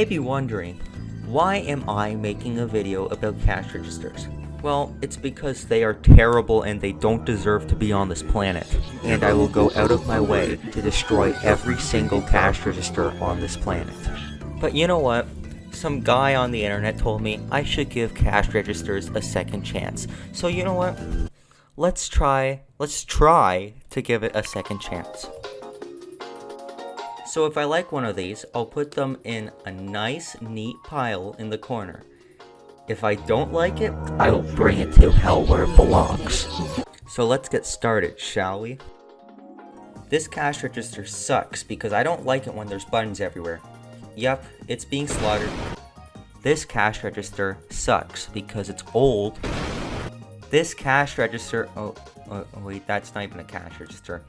be wondering, why am I making a video about cash registers? Well, it's because they are terrible and they don't deserve to be on this planet. And I will go out of my way to destroy every single cash register on this planet. But you know what? Some guy on the internet told me I should give cash registers a second chance. So you know what? Let's try to give it a second chance. So if I like one of these, I'll put them in a nice, neat pile in the corner. If I don't like it, I'll bring it to hell where it belongs. So let's get started, shall we? This cash register sucks because I don't like it when there's buttons everywhere. Yep, it's being slaughtered. This cash register sucks because it's old. This cash register... Oh, wait, that's not even a cash register.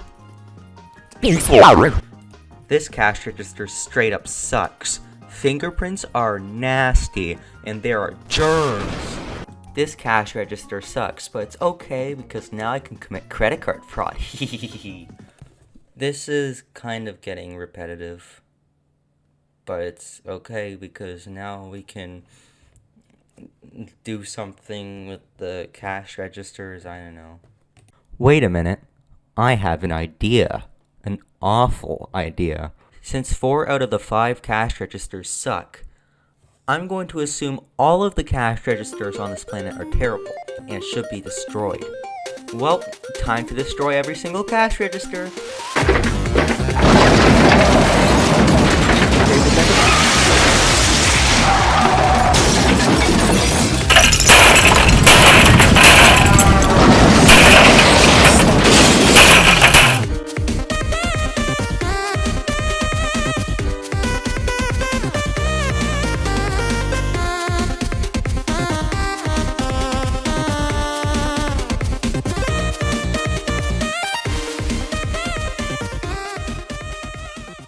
This cash register straight up sucks. Fingerprints are nasty, and there are germs. This cash register sucks, but it's okay because now I can commit credit card fraud. This is kind of getting repetitive, but it's okay because now we can do something with the cash registers. I don't know. Wait a minute. I have an idea. An awful idea. Since 4 out of the 5 cash registers suck, I'm going to assume all of the cash registers on this planet are terrible and should be destroyed. Well, time to destroy every single cash register.